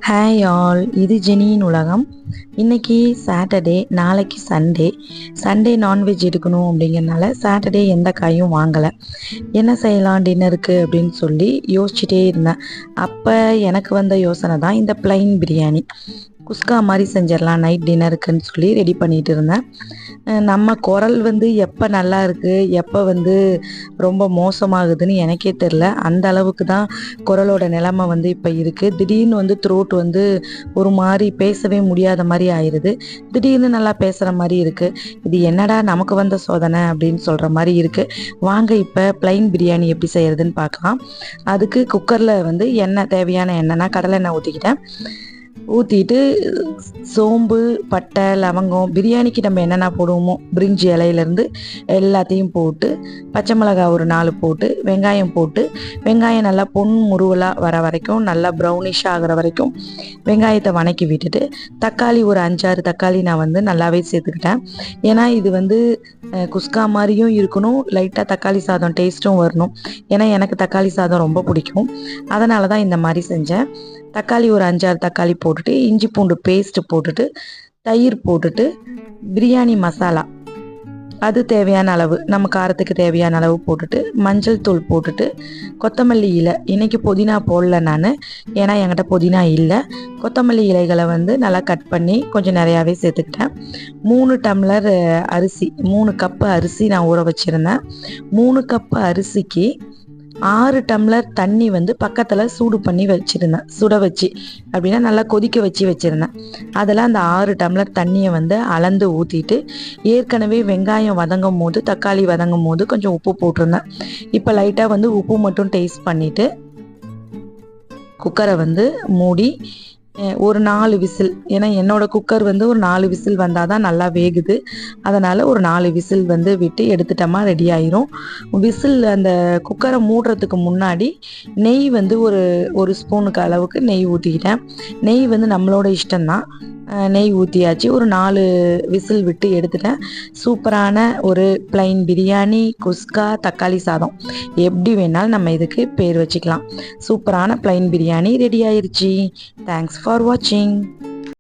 Hi all, இது ஜெனியின் உலகம். இன்னைக்கு சாட்டர்டே, நாளைக்கு சண்டே. சண்டே நான்வெஜ் எடுக்கணும் அப்படிங்கிறனால சாட்டர்டே எந்த காயும் வாங்கலை. என்ன செய்யலாம் டின்னருக்கு அப்படின்னு சொல்லி யோசிச்சுட்டே இருந்தேன். அப்போ எனக்கு வந்த யோசனை தான் இந்த பிளைன் பிரியாணி. குஸ்கா மாதிரி செஞ்சிடலாம் நைட் டின்னருக்குன்னு சொல்லி ரெடி பண்ணிட்டு இருந்தேன். நம்ம குரல் எப்போ நல்லா இருக்குது, எப்போ ரொம்ப மோசமாகுதுன்னு எனக்கே தெரில. அந்த அளவுக்கு தான் குரலோட நிலைமை இப்போ இருக்குது. திடீர்னு த்ரோட் ஒரு மாதிரி பேசவே முடியாத மாதிரி ஆயிடுது. திடீர்னு நல்லா பேசுகிற மாதிரி இருக்குது. இது என்னடா நமக்கு வந்த சோதனை அப்படின்னு சொல்கிற மாதிரி இருக்குது. வாங்க இப்போ பிளைன் பிரியாணி எப்படி செய்கிறதுன்னு பார்க்கலாம். அதுக்கு குக்கரில் எண்ணெய், தேவையான எண்ணெய்னா கடலை எண்ணெய் ஊற்றிக்கிட்டேன். ஊற்றிட்டு சோம்பு, பட்டை, லவங்கம், பிரியாணிக்கு நம்ம என்னென்ன போடுவோமோ பிரிஞ்சி இலையிலேருந்து எல்லாத்தையும் போட்டு, பச்சை மிளகாய் ஒரு 4 போட்டு, வெங்காயம் போட்டு, வெங்காயம் நல்லா பொன் முருவலாக வர வரைக்கும், நல்லா ப்ரௌனிஷ் ஆகிற வரைக்கும் வெங்காயத்தை வணக்கி விட்டுட்டு, தக்காளி ஒரு 5-6 தக்காளி நான் நல்லாவே சேர்த்துக்கிட்டேன். ஏன்னா இது குஸ்கா மாதிரியும் இருக்கணும், லைட்டாக தக்காளி சாதம் டேஸ்ட்டும் வரணும். ஏன்னா எனக்கு தக்காளி சாதம் ரொம்ப பிடிக்கும். அதனால தான் இந்த மாதிரி செஞ்சேன். தக்காளி ஒரு 5-6 தக்காளி போட்டுட்டு, இஞ்சி பூண்டு பேஸ்ட்டு போட்டுட்டு, தயிர் போட்டுட்டு, பிரியாணி மசாலா அது தேவையான அளவு, நம்ம காரத்துக்கு தேவையான அளவு போட்டுட்டு, மஞ்சள் தூள் போட்டுட்டு, கொத்தமல்லி இலை, இன்றைக்கி புதினா போடல நான், ஏன்னா என்கிட்ட புதினா இல்லை. கொத்தமல்லி இலைகளை நல்லா கட் பண்ணி கொஞ்சம் நிறையாவே சேர்த்துக்கிட்டேன். 3 டம்ளர் அரிசி, 3 கப்பு அரிசி நான் ஊற வச்சுருந்தேன். 3 கப்பு அரிசிக்கு 6 டம்ளர் தண்ணி பக்கத்தில் சூடு பண்ணி வச்சுருந்தேன். சுட வச்சு அப்படின்னா நல்லா கொதிக்க வச்சுருந்தேன். அதில் அந்த 6 டம்ளர் தண்ணியை அளந்து ஊற்றிட்டு, ஏற்கனவே வெங்காயம் வதங்கும் போது, தக்காளி வதங்கும் போது கொஞ்சம் உப்பு போட்டிருந்தேன். இப்போ லைட்டாக உப்பு மட்டும் டேஸ்ட் பண்ணிவிட்டு குக்கரை மூடி ஒரு 4 விசில், ஏன்னா என்னோடய குக்கர் ஒரு 4 விசில் வந்தால் தான் நல்லா வேகுது. அதனால் ஒரு 4 விசில் விட்டு எடுத்துட்டோமா ரெடி ஆயிரும். விசில் அந்த குக்கரை மூடுறதுக்கு முன்னாடி நெய் ஒரு ஸ்பூனுக்கு அளவுக்கு நெய் ஊற்றிக்கிட்டேன். நெய் நம்மளோட இஷ்டம்தான். நெய் ஊற்றியாச்சு. ஒரு 4 விசில் விட்டு எடுத்துட்டேன். சூப்பரான ஒரு பிளைன் பிரியாணி, குஸ்கா, தக்காளி சாதம் எப்படி வேணாலும் நம்ம இதுக்கு பேர் வச்சுக்கலாம். சூப்பரான பிளைன் பிரியாணி ரெடி ஆயிடுச்சு. தேங்க்ஸ் ஃபார் வாட்சிங்.